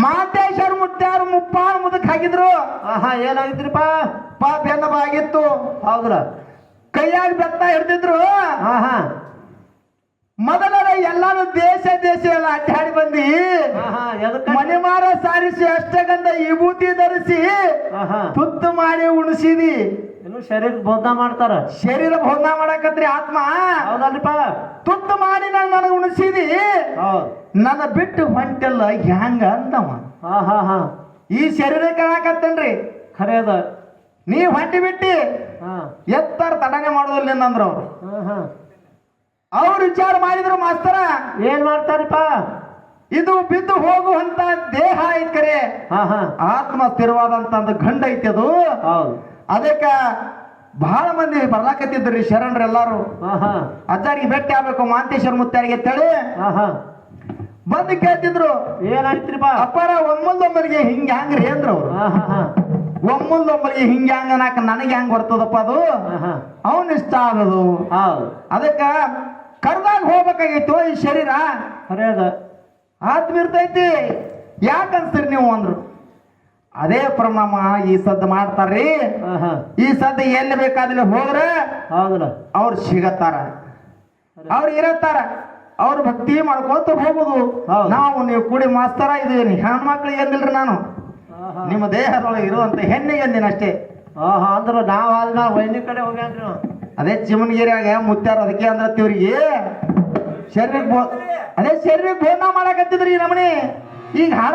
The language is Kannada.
ಮಾತೇಶ್ವರ ಮುತ್ಯಾರು ಮುಪ್ಪಾಳು ಮುದಕ್ ಹಾಕಿದ್ರು. ಏನಾಗಿದ್ರಿಪ್ಪ? ಬೆನ್ನ ಬಾಗಿತ್ತು. ಹೌದ್ರ? ಕೈಯಾಗ ಬೆತ್ತ ಹಿಡ್ದಿದ್ರು. ಹಾ ಮೊದಲ ಎಲ್ಲಾರು ದೇಶ ಎಲ್ಲ ಅಡ್ಡಾಡಿ ಬಂದಿ. ಮಣಿಮಾರ ಸಾರಿಸಿ ಅಷ್ಟಗಂಧ ವಿಭೂತಿ ಧರಿಸಿ ತುತ್ತು ಮಾಡಿ ಉಣಿಸಿದಿ. ಇನ್ನು ಶರೀರ ಬೋಧ ಮಾಡ್ತಾರ. ಶರೀರ ಬೋಧ ಮಾಡಕತ್ರಿ ಆತ್ಮ. ಹೌದಲ್ರಿಪ್ಪ? ತುತ್ತು ಮಾಡಿ ನನಗೆ ಉಣಿಸಿದಿ. ನನ್ನ ಬಿಟ್ಟು ಹೊಂಟೆಲ್ಲ ಹ್ಯಾಂಗ ಅಂದವ. ಈ ಶರೀರ ಕಾಣಕತ್ತೇನ್ರಿ ಖರೆ ಅದ. ನೀ ಹೊಂಟಿ ಬಿಟ್ಟಿ ಎತ್ತರ ತಡನೆ ಮಾಡೋದಿಲ್ಲ ಅಂದ್ರ ಅವ್ರು ವಿಚಾರ ಮಾಡಿದ್ರು. ಮಾಸ್ತರ ಏನ್ ಮಾಡ್ತಾರಪ್ಪ? ಇದು ಬಿದ್ದು ಹೋಗುವಂತ ದೇಹ ಐತ್ಕರೆ ಆತ್ಮ ಸ್ಥಿರವಾದಂತ ಗಂಡ ಐತಿ ಅದು. ಅದಕ್ಕ ಬಹಳ ಮಂದಿ ಬರ್ಲಾಕತ್ತಿದ್ರಿ ಶರಣರೆಲ್ಲಾರು. ಅಜ್ಜಾರಿಗೆ ಭೇಟಿ ಆಗ್ಬೇಕು ಮಾಂತೇಶ್ವರ ಮುತ್ಯಾರಿಗೆ ಅಂತೇಳಿ ಬಂದು ಕೇಳ್ತಿದ್ರು. ಏನಾಯ್ತ್ರಿಪ್ಪ? ಅಪ್ಪಾರ ಒಮ್ಮಲ್ದೊಮ್ಮರಿಗೆ ಹಿಂಗ ಹ್ಯಾಂಗ್ರಿ ಅಂದ್ರ ಅವ್ರು. ಒಮ್ಮಲ್ದೊಮ್ಮರಿಗೆ ಹಿಂಗ ಹ್ಯಾಂಗ ನಾಕ ನನಗೆ ಹೆಂಗ್ ಬರ್ತದಪ್ಪ ಅದು. ಅವನ್ ಇಷ್ಟ ಆದದು. ಅದಕ್ಕ ಕರ್ದಾಗ ಹೋಗ್ಬೇಕಾಗಿತ್ತು ಈ ಶರೀರ. ಖರೆ ಅದ. ಆತ್ಮ ಇರ್ತೈತಿ. ಯಾಕಂತೀರಿ ನೀವು ಅಂದ್ರು. ಅದೇ ಪ್ರಮಾಣ ಈ ಸದ್ದು ಮಾಡ್ತಾರ್ರಿ. ಈ ಸದ್ದು ಎಲ್ಲಿ ಬೇಕಾದ್ರೆ ಹೋದ್ರೆ ಅವ್ರು ಸಿಗತ್ತಾರ, ಅವ್ರು ಇರತ್ತಾರ, ಅವ್ರು ಭಕ್ತಿ ಮಾಡ್ಕೋತ ಹೋಗುದು. ನಾವು ನೀವು ಕೂಡಿ ಮಾಸ್ತರ ಇದು ಹೆಣ್ಮಕ್ಳಿಗೆ ಎಂದಿಲ್ರಿ. ನಾನು ನಿಮ್ಮ ದೇಹದೊಳಗೆ ಇರುವಂತ ಹೆಣ್ಣಿಗೆ ಎಂದಿನ ಅಷ್ಟೇ. ಅಂದ್ರ ನಾವ್ ವೈನಿ ಕಡೆ ಹೋಗ್ಯಾನ್ರಿ. ಅದೇ ಚಿಮನಗಿರಿಯಾಗ ಮುತ್ಯಾರ ಅದಕ್ಕೆ ಅಂದ್ರ ತಿವ್ರಿಗೆ ಶರೀರಕ್ಕೆ ಅದೇ ಶರೀರಕ್ಕೆ ಬೋಧ ಮಾಡಕತ್ತಿದ್ರಿ ಈ ನಮನಿ. ಈಗ